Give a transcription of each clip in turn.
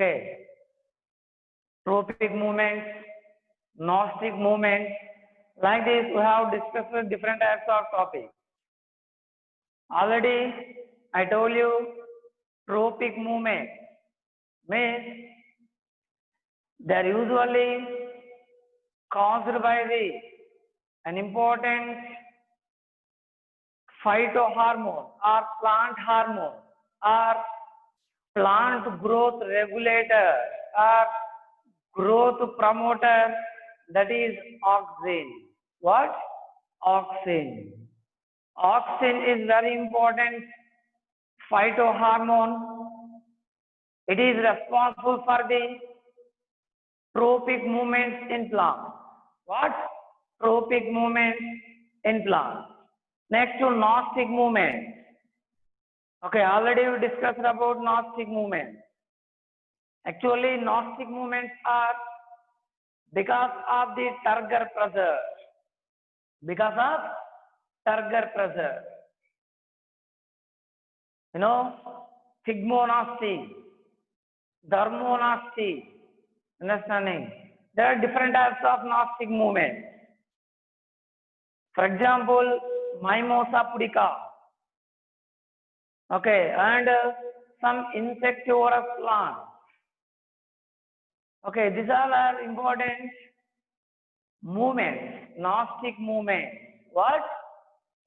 Okay, tropic movements, Gnostic movements. Like this, we have discussed different types of topics. Already, I told you, tropic movement means they are usually caused by an important phytohormone or plant hormone or plant growth regulator or growth promoter, that is auxin. What? Auxin. Auxin is very important phytohormone. It is responsible for the tropic movements in plants. What? Tropic movements in plants. Next to Gnostic movement. Okay, already we discussed about Gnostic movement. Actually, Gnostic movements are because of the turgor pressure. Because of turgor pressure. You know, Phygmonasty, Dharmonasty. Understanding? There are different types of Gnostic movements. For example, Mimosa pudica. Okay, and some insectivorous plants. Okay, these all are important movements, Gnostic movements. What?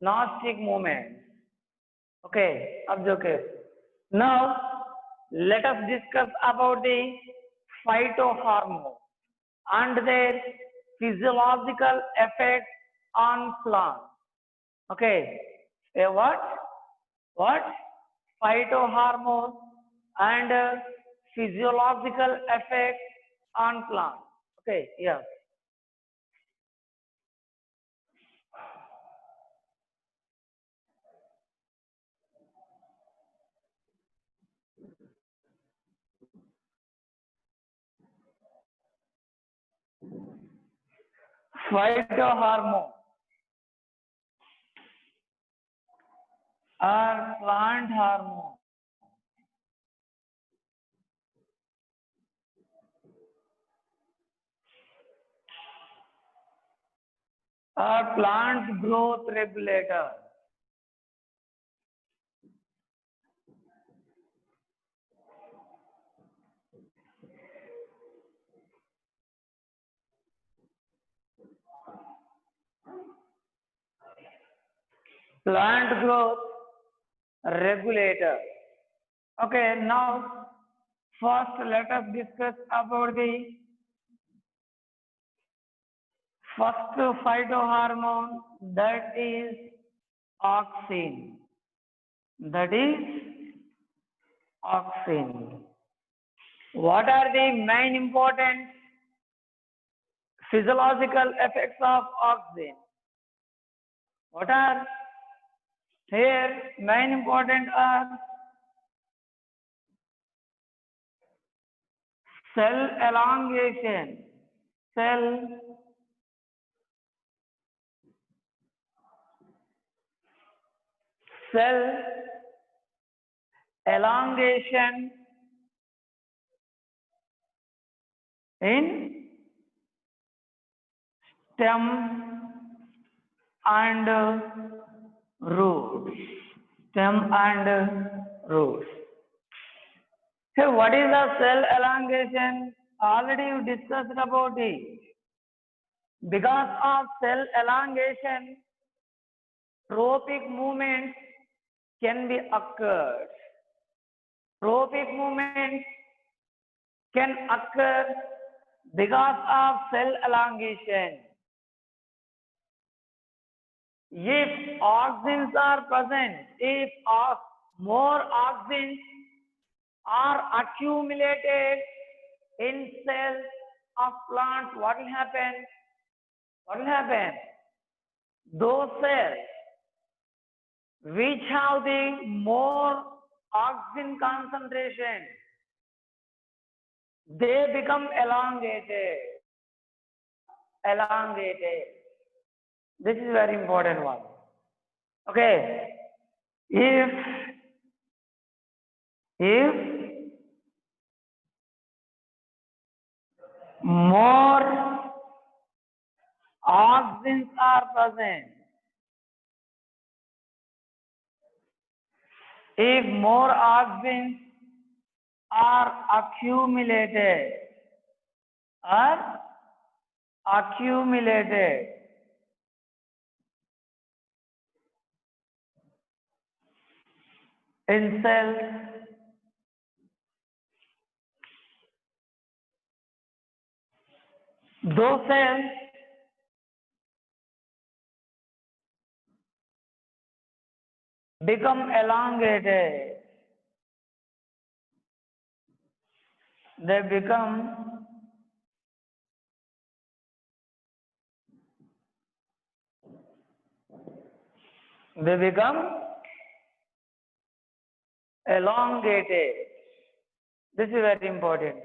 Gnostic movements. Okay, observe. Now, let us discuss about the phytohormones and their physiological effects on plants. Okay, what? What? Phytohormones and physiological effects on plants. Okay, yeah. Phytohormone or plant hormone. Or plant growth regulator. Plant growth regulator. Okay, now first let us discuss about the first phytohormone, that is auxin. That is auxin. What are the main important physiological effects of auxin? What are here main important are cell elongation, cell elongation in stem and roots. Stem and roots. So what is the cell elongation? Already you discussed about it. Because of cell elongation, tropic movements can be occurred. Tropic movements can occur because of cell elongation. If auxins are present, if more auxins are accumulated in cells of plants, what will happen? What will happen? Those cells which have the more auxin concentration, they become elongated. This is very important one. Okay. If more oxygens are present, if more oxygens are accumulated in cells, those cells become elongated. They become elongated. This is very important.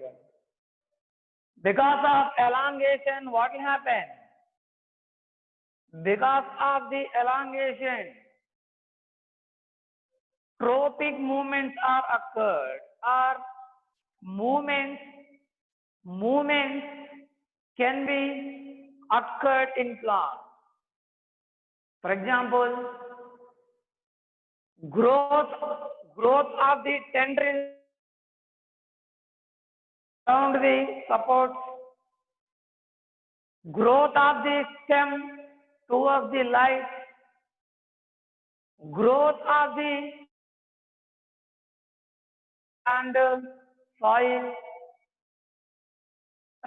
Because of elongation, what will happen? Because of the elongation, tropic movements are occurred, or movements can be occurred in plants. For example, growth of the tendrils around the support, growth of the stem towards the light, growth of the and soil,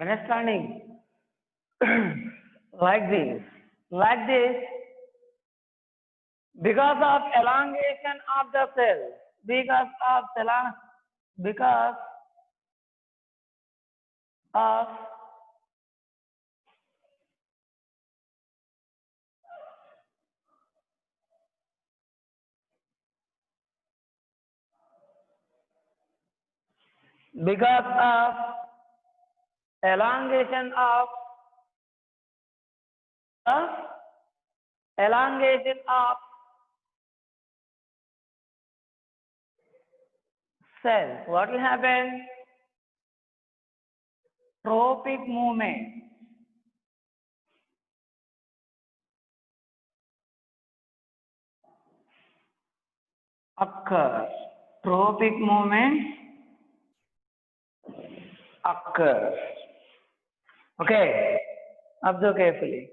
understanding like this, because of elongation of the cell, because of elongation of cells, what will happen? Tropic movement occurs. Tropic movement occurs. Okay, observe carefully.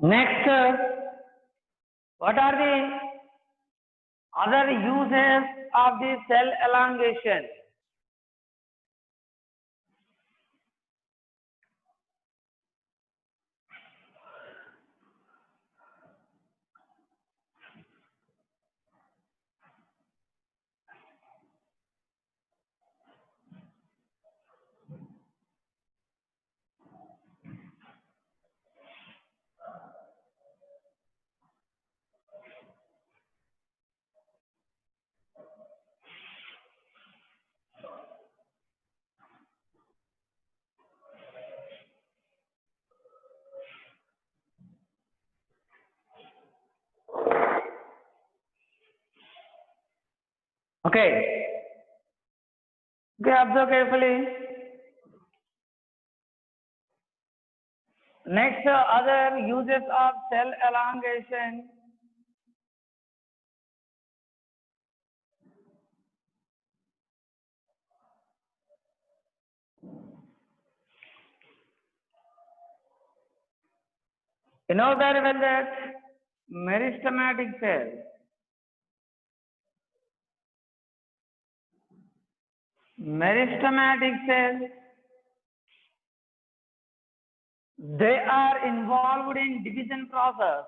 Next, what are the other uses of the cell elongation? Okay. Okay, observe carefully. Next, other uses of cell elongation. You know very well that meristematic cells, they are involved in division process.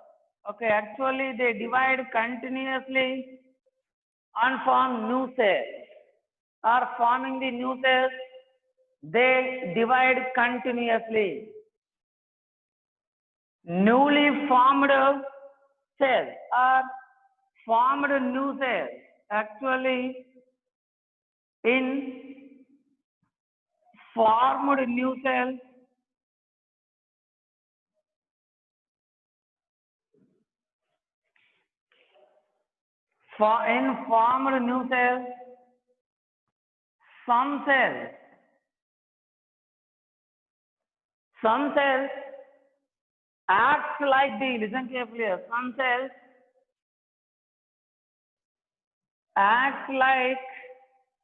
Okay, actually they divide continuously and form new cells. Or forming the new cells, they divide continuously. Newly formed cells are formed new cells. Actually, in formed new cells, in formed new cells, some cells, some cells act like the, listen carefully, some cells act like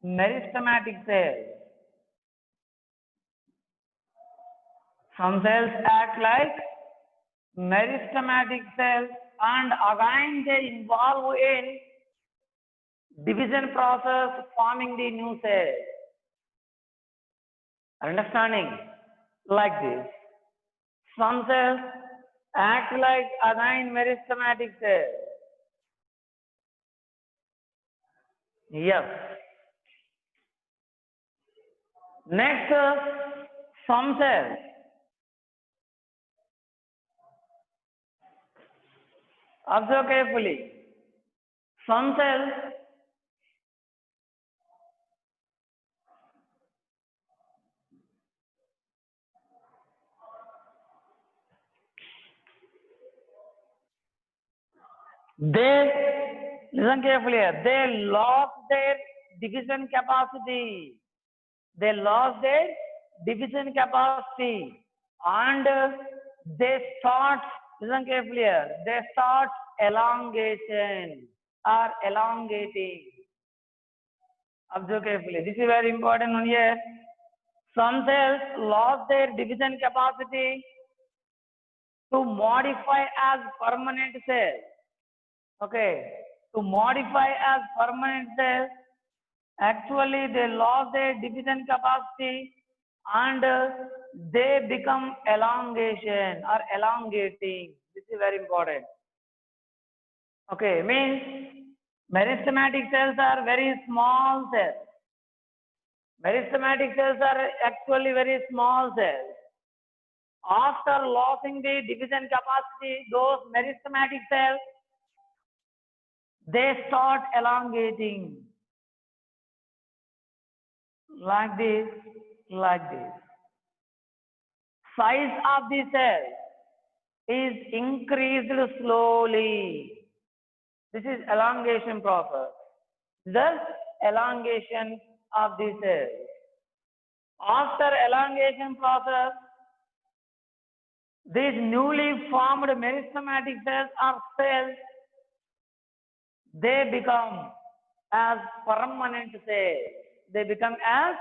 meristematic cells. Some cells act like meristematic cells and again they involve in division process forming the new cells. Understanding? Like this. Some cells act like again meristematic cells. Yes. Next, some cells. Observe carefully. Some cells they, listen carefully, they lost their division capacity. They lost their division capacity and they start, listen carefully here, they start elongation or elongating. Observe carefully. This is very important one here. Some cells lost their division capacity to modify as permanent cells. Okay. To modify as permanent cells, actually they lost their division capacity and they become elongation or elongating. This is very important. Okay, means meristematic cells are very small cells. Meristematic cells are actually very small cells. After losing the division capacity, those meristematic cells, they start elongating like this, like this. Size of the cell is increased slowly. This is elongation process. Thus, elongation of the cell. After elongation process, these newly formed meristematic cells or cells, they become as permanent cells. They become as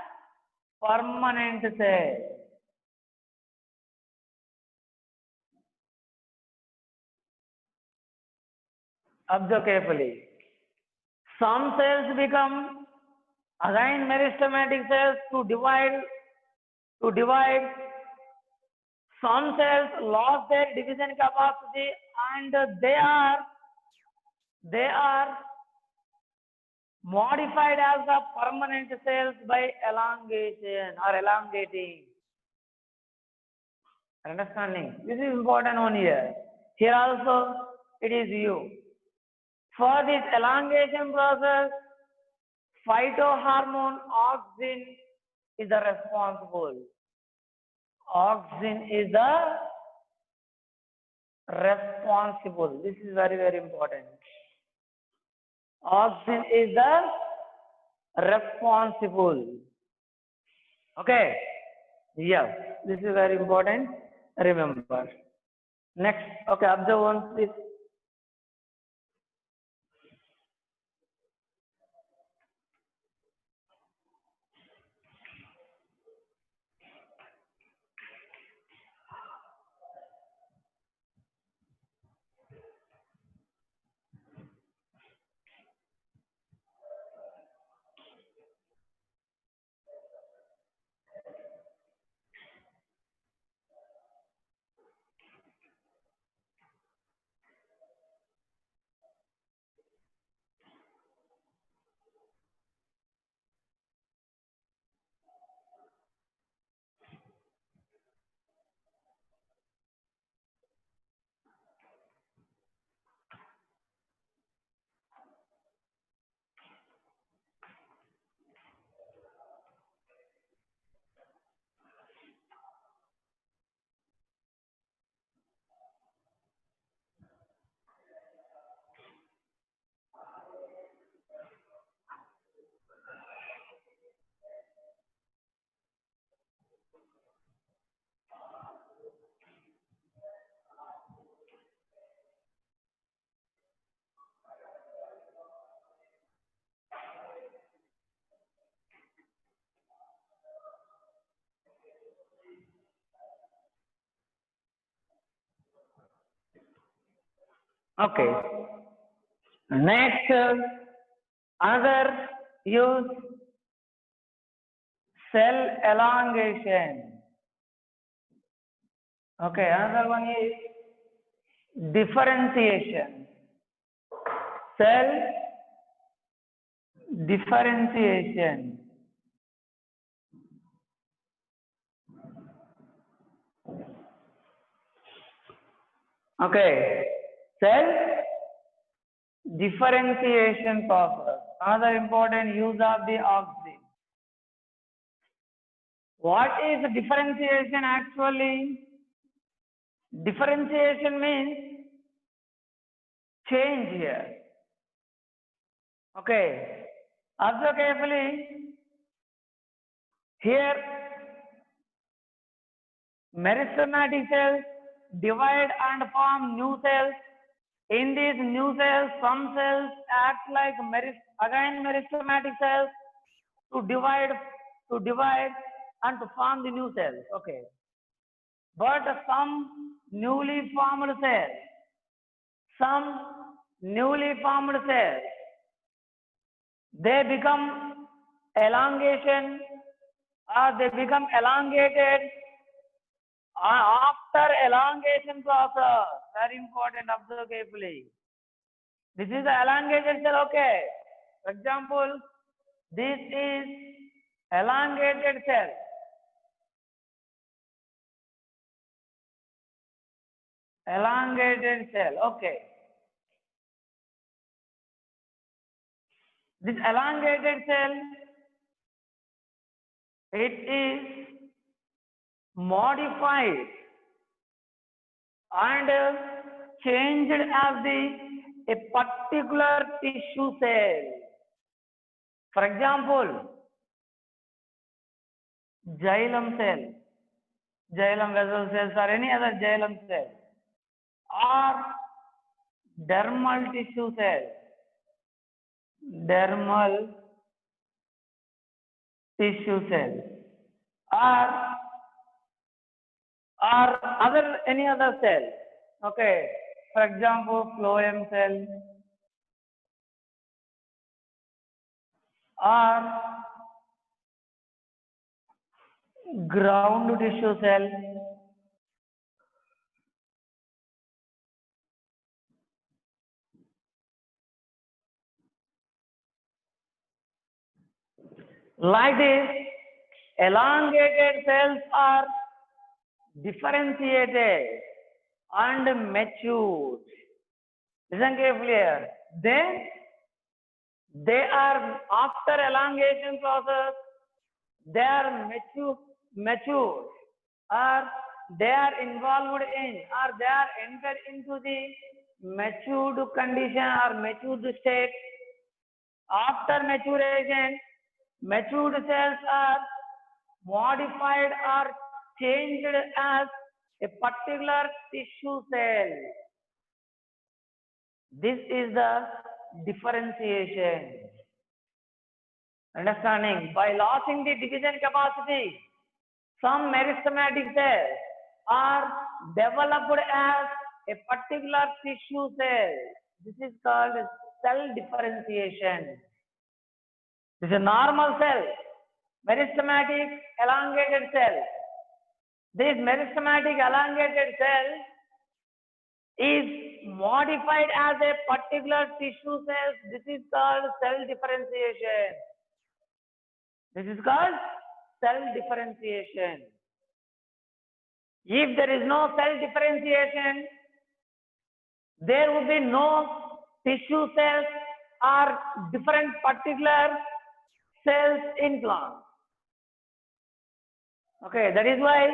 permanent cells. Observe carefully. Some cells become again meristematic cells to divide. Some cells lost their division capacity and they are modified as the permanent cells by elongation or elongating. Understanding? This is important one here. Here also it is you. For this elongation process, phytohormone auxin is the responsible. Auxin is the responsible. This is very, very important. Auxin is the responsible. Okay. Yes, this is very important. Remember. Next. Okay, observe one, please. Okay. Next, another use cell elongation. Okay, another one is differentiation. Cell differentiation. Okay, cell differentiation process. Another important use of the auxin. What is differentiation actually? Differentiation means change here. Okay, observe carefully. Here, meristematic cells divide and form new cells. In these new cells, some cells act like meristematic cells to divide and to form the new cells. Okay. But some newly formed cells, they become elongation or they become elongated after elongation process. Very important, observe carefully. This is the elongated cell, okay. For example, this is elongated cell. Elongated cell, okay. This elongated cell, it is modified and changed as a particular tissue cell. For example, xylem cell, xylem vessel cells or any other xylem cell, or dermal tissue cell, or any other cell. Okay, for example, phloem cell, or ground tissue cell. Like this, elongated cells are differentiated and matured. Listen carefully here. Then they are, after elongation process, they are mature, or they are involved in, or they are entered into the matured condition or matured state. After maturation, matured cells are modified or changed as a particular tissue cell. This is the differentiation. Understanding? By losing the division capacity, some meristematic cells are developed as a particular tissue cell. This is called cell differentiation. This is a normal cell, meristematic elongated cell. This meristematic elongated cell is modified as a particular tissue cell. This is called cell differentiation. This is called cell differentiation. If there is no cell differentiation, there would be no tissue cells or different particular cells in plant. Okay, that is why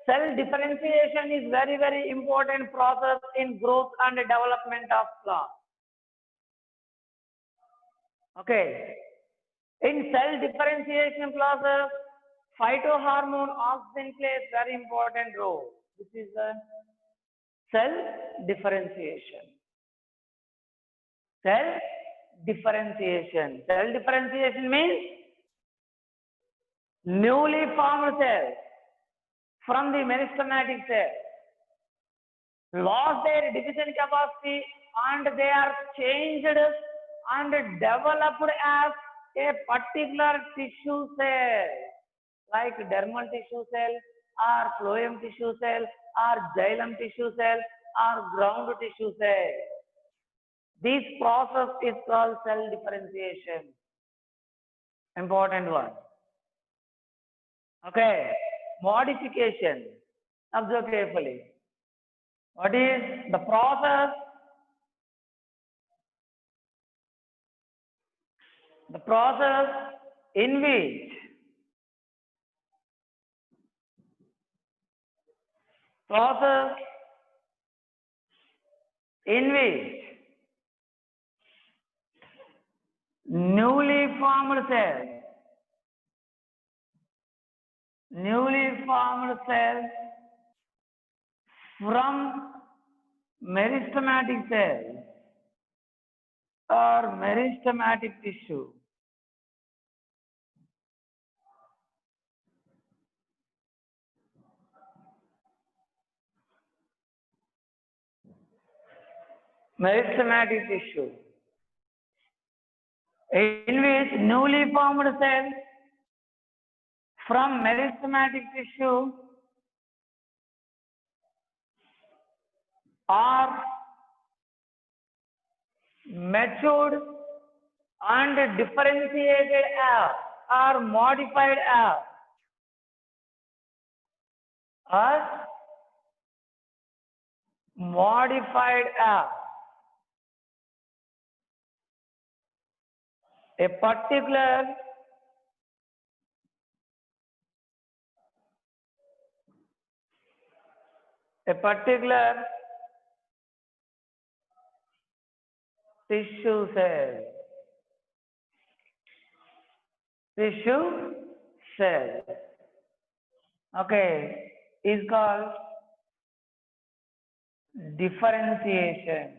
cell differentiation is very, very important process in growth and development of plant. Okay, in cell differentiation process, phytohormone oxygen plays very important role. This is the cell differentiation. Cell differentiation. Cell differentiation means newly formed cells from the meristematic cell lost their division capacity and they are changed and developed as a particular tissue cell, like dermal tissue cell or phloem tissue cell or xylem tissue cell or ground tissue cell. This process is called cell differentiation. Important one. Okay, modification. Observe carefully. What is the process? The process in which newly formed cells from meristematic cells or meristematic tissue in which newly formed cells from meristematic tissue are matured and differentiated as or modified as a particular tissue cell. Okay, is called differentiation.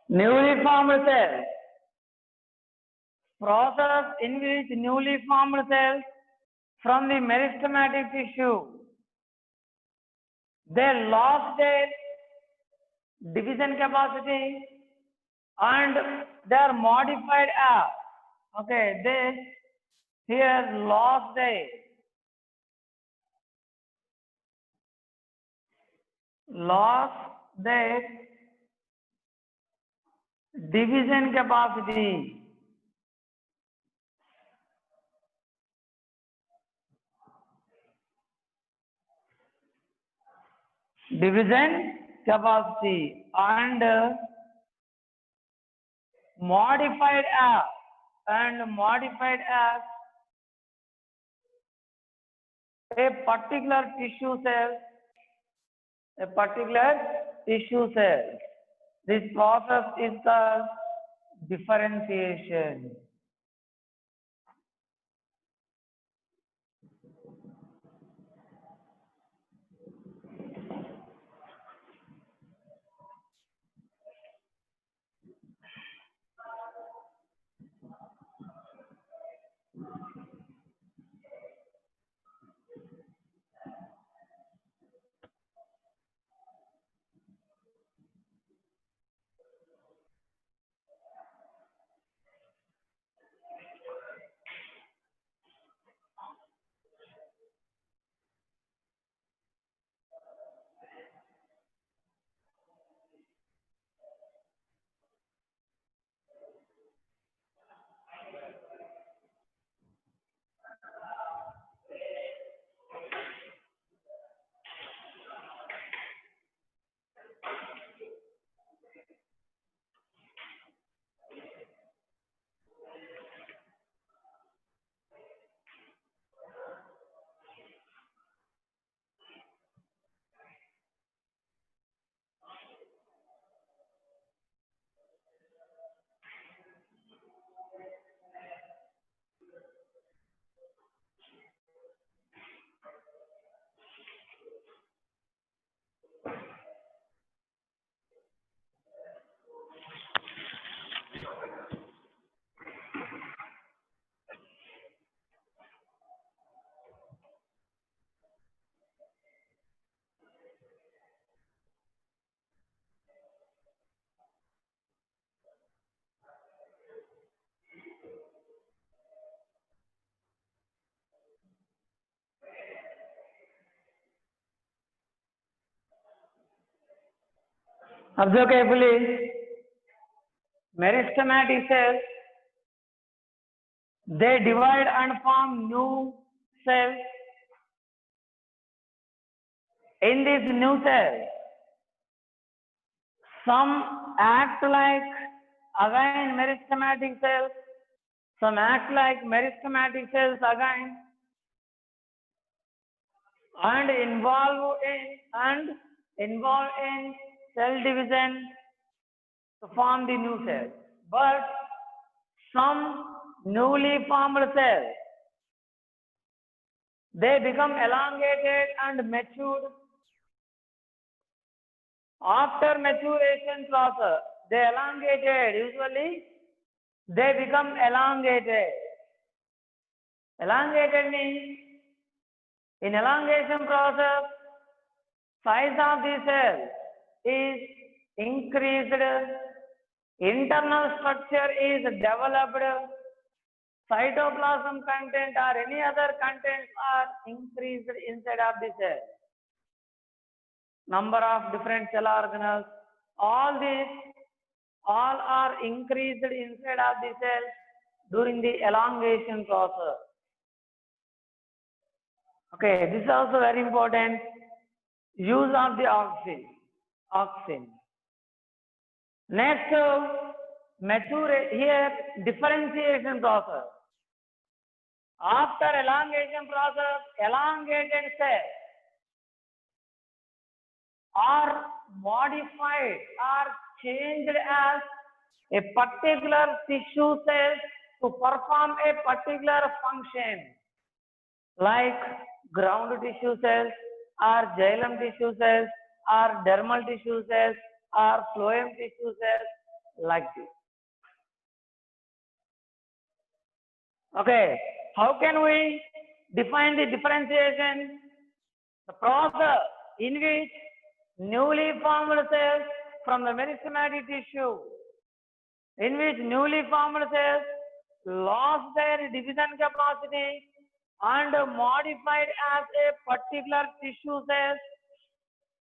Newly formed cells. Process in which newly formed cells from the meristematic tissue they lost their division capacity and they are modified as, okay, they here lost their division capacity. Division capacity and modified as a particular tissue cell. This process is called differentiation. Observe carefully. Meristematic cells, they divide and form new cells. In these new cells, some act like again meristematic cells, some act like meristematic cells again, and involve in cell division to form the new cells. But some newly formed cells, they become elongated and matured. After maturation process, they elongated. Usually, they become elongated. Elongated means in elongation process, size of the cell is increased, internal structure is developed, cytoplasm content or any other contents are increased inside of the cell. Number of different cell organelles, all are increased inside of the cell during the elongation process. Okay, this is also very important. Use of the auxin. Next, differentiation process. After elongation process, elongated cells are modified or changed as a particular tissue cell to perform a particular function, like ground tissue cells or xylem tissue cells or dermal tissue cells or phloem tissue cells, like this. Okay, how can we define the differentiation? The process in which newly formed cells from the meristematic tissue, in which newly formed cells lost their division capacity and modified as a particular tissue cell.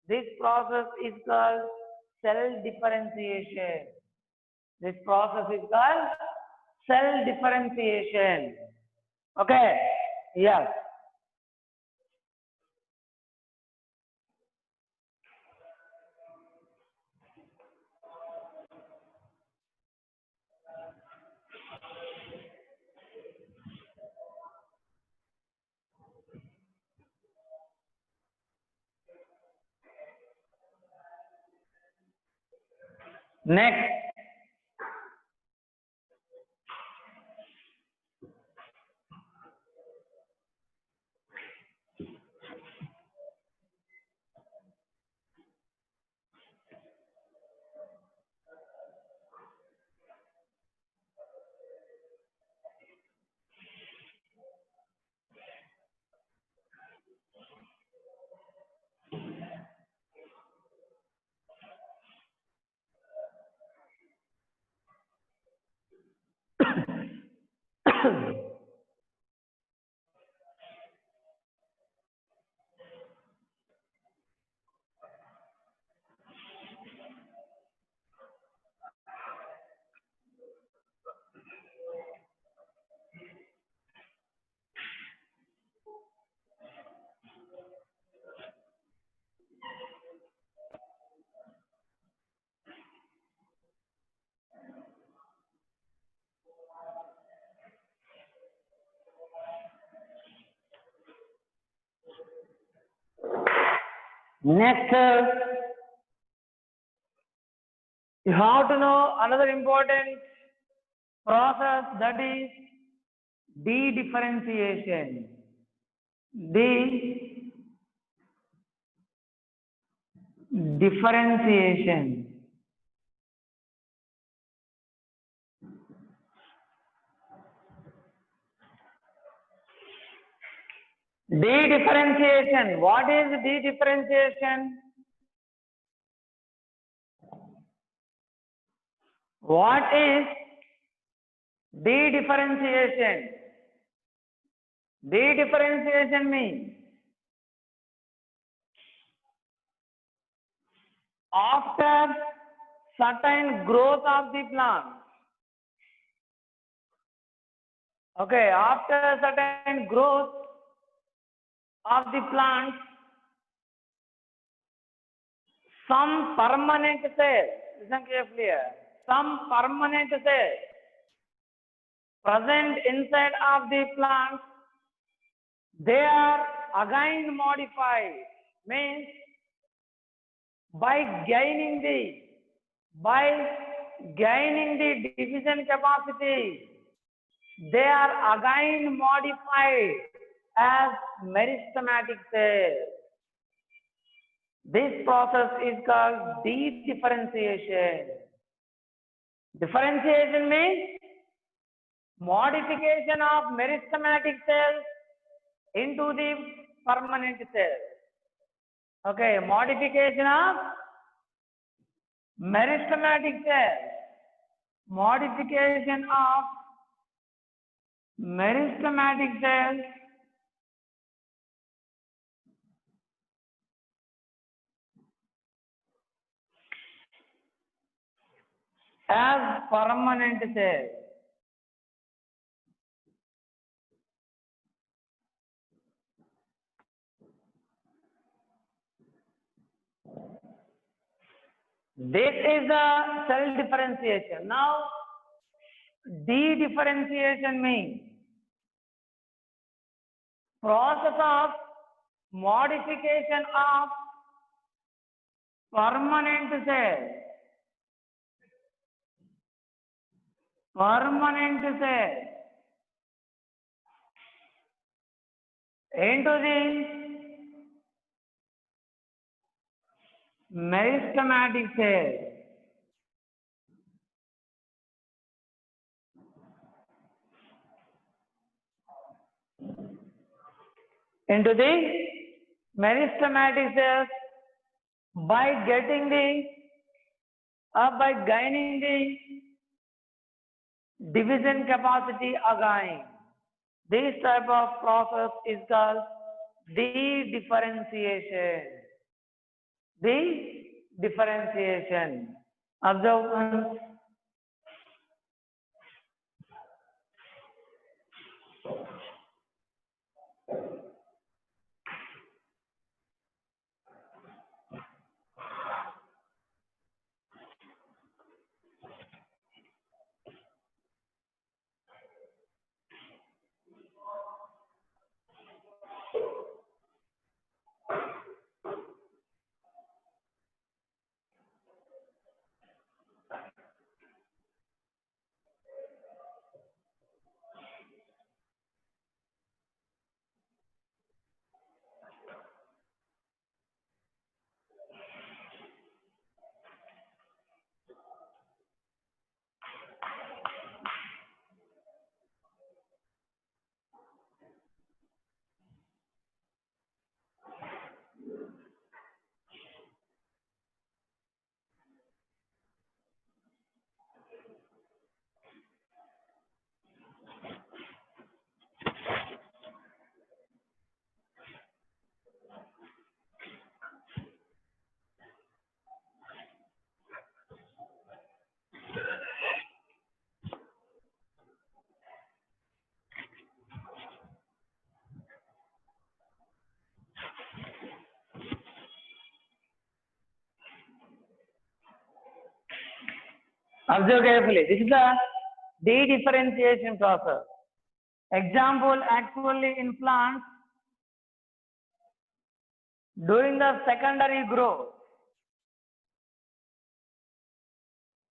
This process is called cell differentiation. This process is called cell differentiation. Okay? Yes. Next. Next, you have to know another important process, that is de-differentiation. De-differentiation. De-differentiation. What is de-differentiation? What is de-differentiation? De-differentiation means after certain growth of the plant. Okay, after certain growth of the plant, some permanent cells, listen carefully here, some permanent cells present inside of the plant, they are again modified, means by gaining the division capacity, they are again modified as meristematic cells. This process is called de-differentiation. Differentiation means modification of meristematic cells into the permanent cells. Okay, modification of meristematic cells. Modification of meristematic cells as permanent cells. This is the cell differentiation. Now, de-differentiation means process of modification of permanent cells. Permanent cells into the meristematic cells. Into the Meristematic cells, by getting the by gaining the division capacity again, this type of process is called de-differentiation. De-differentiation. Observe once. Observe carefully. This is the de-differentiation process. Example, actually in plants, during the secondary growth,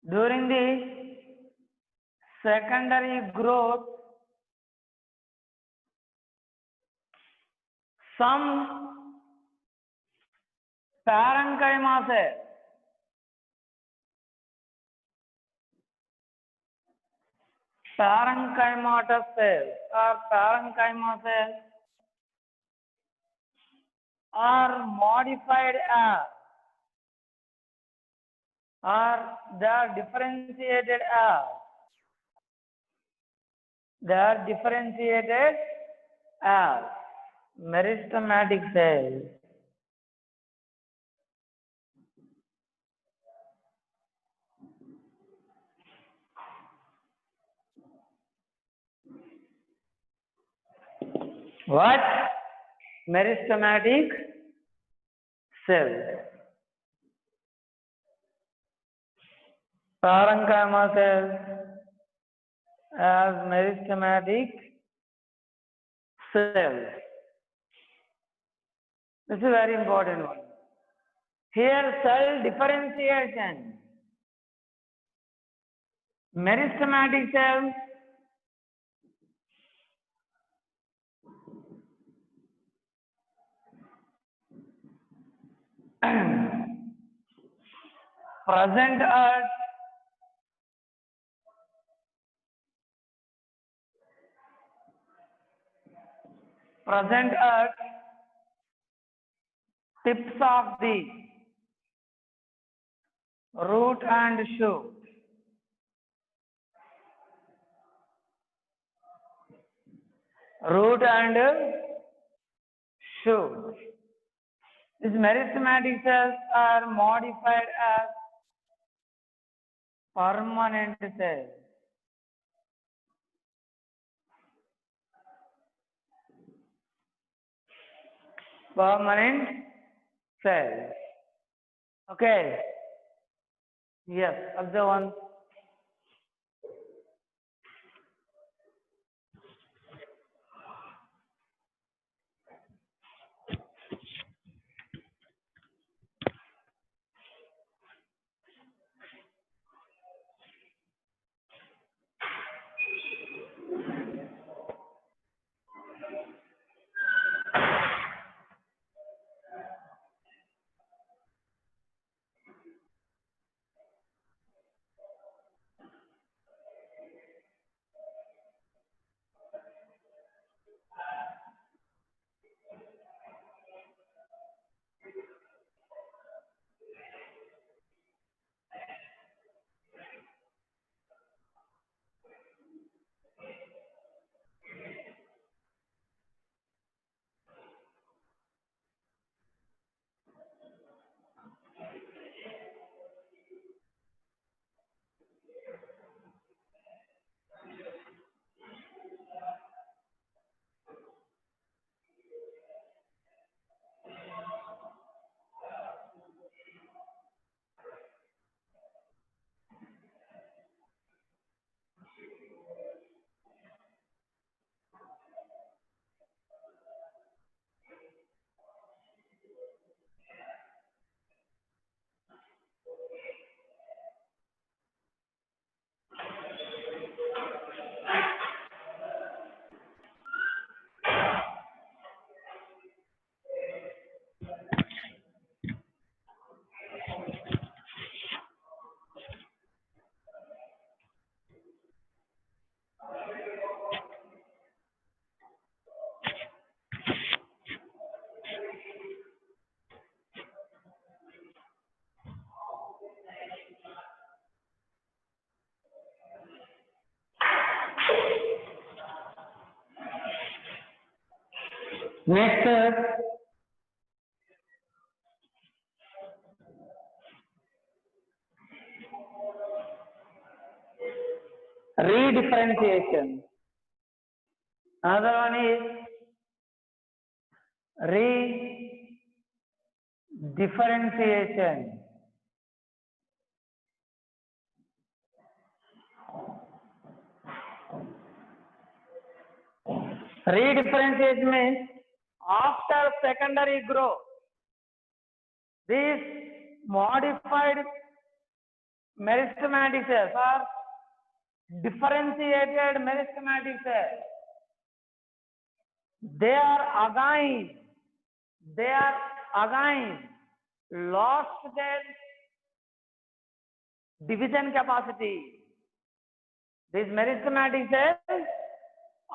during the secondary growth, some parenchyma cells parenchymatous cells or parenchyma cells are modified as, or they are differentiated as, meristematic cells. What? Meristematic cells. Parenchyma cells as meristematic cells. This is a very important one. Here, cell differentiation. Meristematic cells present at tips of the root and shoot. Root and shoot. These meristematic cells are modified as permanent cells. Permanent cells. Okay. Yes, observe one. Next, redifferentiation. Another one is redifferentiation. Redifferentiation means after secondary growth, these modified meristematic cells are differentiated meristematic cells. They are again lost their division capacity. These meristematic cells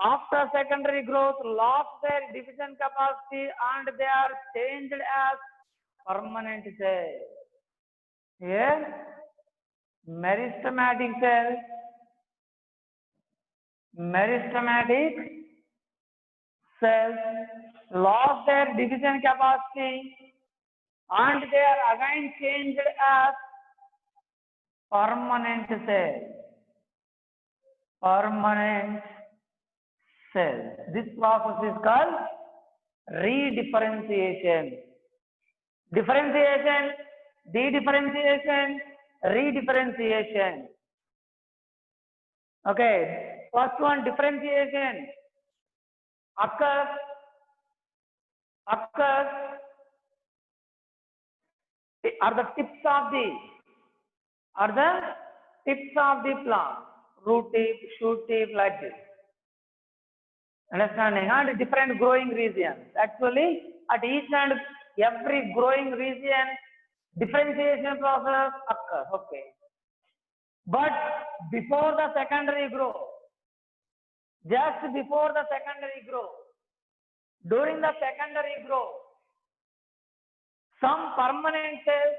after secondary growth lost their division capacity and they are changed as permanent cells. Here, meristematic cells lost their division capacity and they are again changed as permanent cells. This process is called redifferentiation. Differentiation, dedifferentiation, redifferentiation. Okay, first one, differentiation occurs are the tips of the plant, root tip, shoot tip, like this. Understanding? And different growing regions. Actually, at each and every growing region, differentiation process occurs. Okay. But before the secondary growth, just before the secondary growth, during the secondary growth, some permanent cells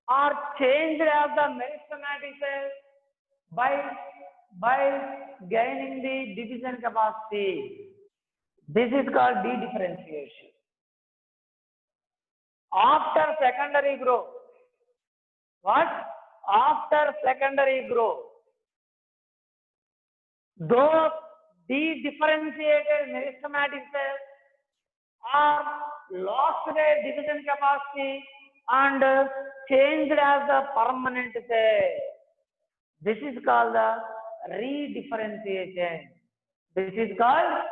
are changed as the meristematic cells by gaining the division capacity. This is called dedifferentiation. After secondary growth, what? After secondary growth, those dedifferentiated meristematic cells are lost their division capacity and changed as a permanent cell. This is called the redifferentiation. This is called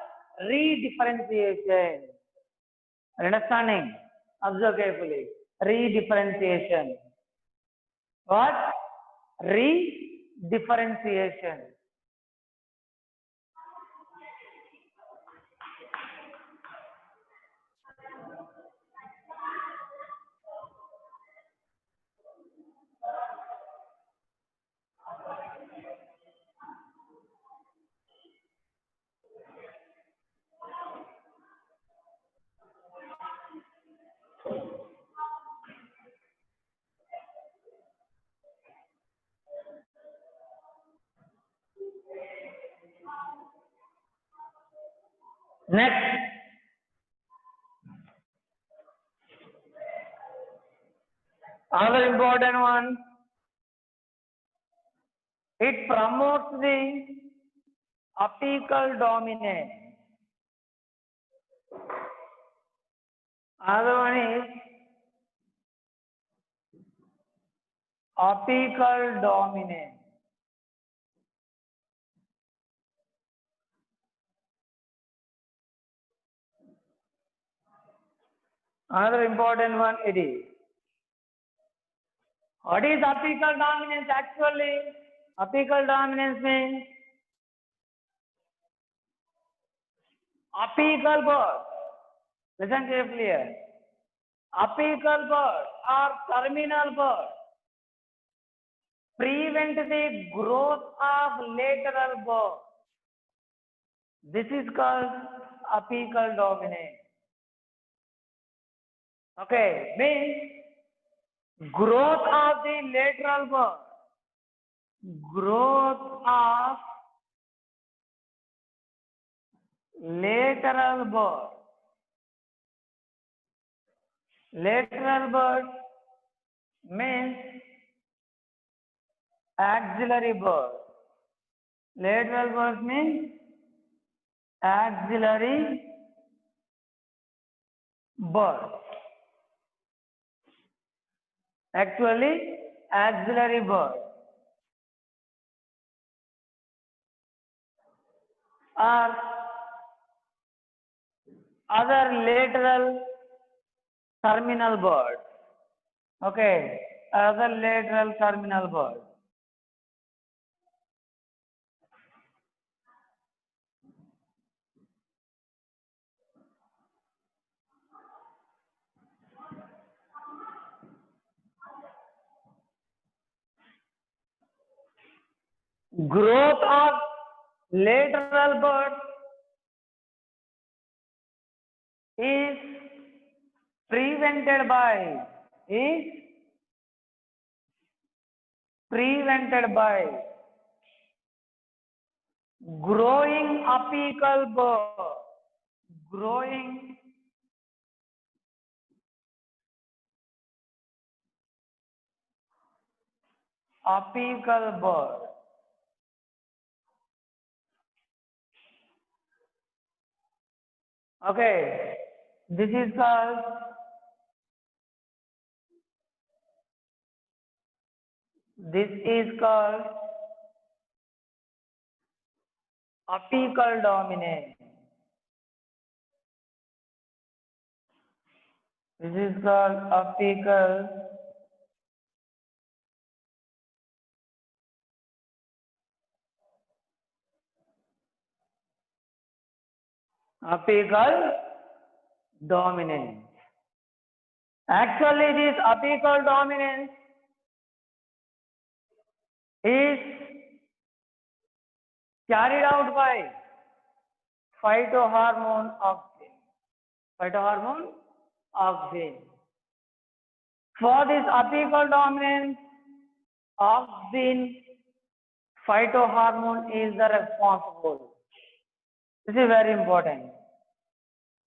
redifferentiation. Understanding? Observe carefully. Redifferentiation. What? Redifferentiation. Next, another important one, it promotes the apical dominance. Another one is apical dominance. Another important one it is. What is apical dominance actually? Apical dominance means apical birds. Listen carefully here. Apical birds or terminal birds prevent the growth of lateral birds. This is called apical dominance. Okay, means growth of the lateral bird. Growth of lateral bird. Lateral bird means axillary bird. Lateral bird means axillary bird. Actually, axillary bird. Or other lateral terminal bird. Okay, other lateral terminal bird. Growth of lateral bird is prevented by growing apical bird. Growing apical bird. Okay, this is called apical dominance. This is called apical dominance. Actually, this apical dominance is carried out by phytohormone auxin. Phytohormone auxin. For this apical dominance, auxin phytohormone is the responsible. This is very important.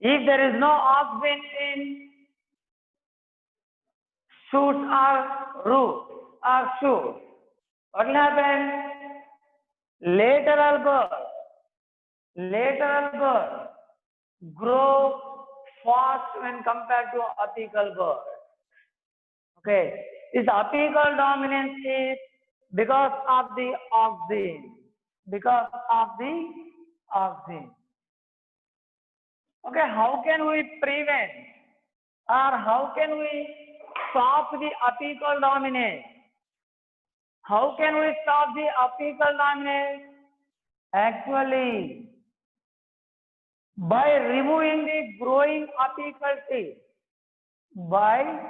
If there is no auxin in shoots or roots or shoots, what will happen? Lateral bird grow fast when compared to apical bird. Okay, this apical dominance is because of the auxin. Because of the auxin. Okay, how can we prevent or how can we stop the apical dominance? How can we stop the apical dominance? Actually, by removing the growing apical teeth. By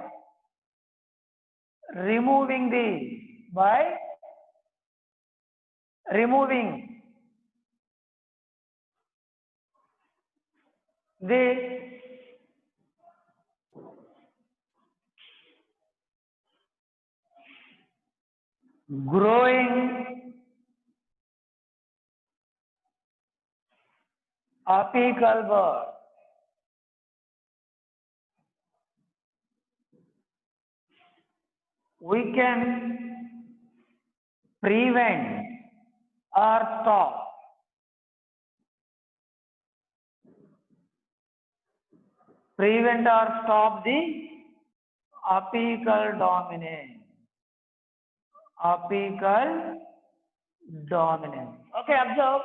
removing the growing apical bird. We can prevent or stop the apical dominance. Apical dominance. Okay, observe.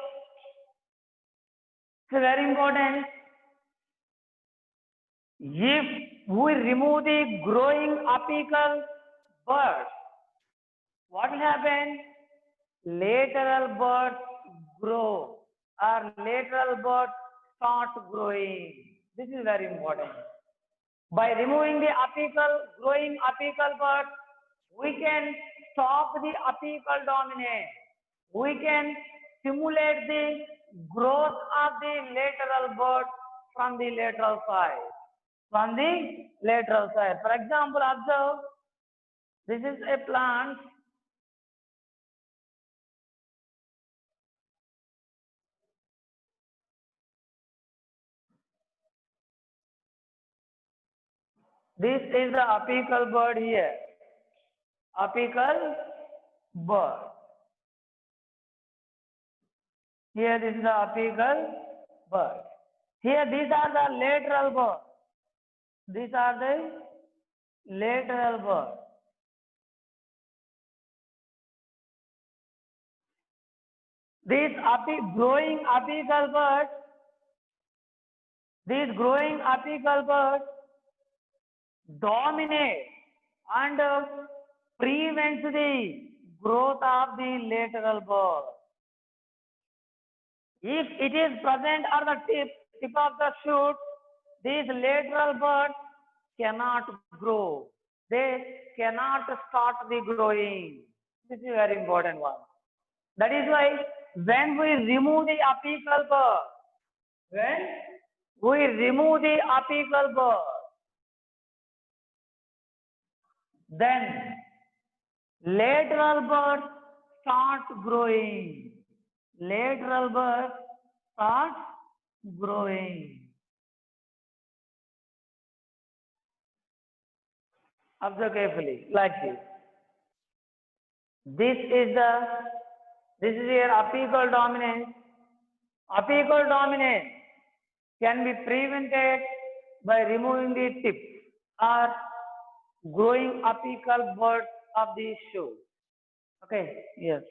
It's very important. If we remove the growing apical bird, what will happen? Lateral birds grow or lateral birds start growing. This is very important. By removing the growing apical bird, we can stop the apical dominance. We can stimulate the growth of the lateral bird from the lateral side. For example, observe, this is a plant. This is the apical bud here. Apical bud. Here this is the apical bud. Here these are the lateral bud. These are the lateral bud. These growing apical buds, these growing apical buds dominate and prevents the growth of the lateral bud. If it is present on the tip of the shoot, these lateral buds cannot grow. They cannot start the growing. This is a very important one. That is why when we remove the apical bud, then lateral buds start growing. Lateral buds start growing. Observe carefully, like this. This is your apical dominance. Apical dominance can be prevented by removing the tip or growing apical buds of the shoot. Okay, yes.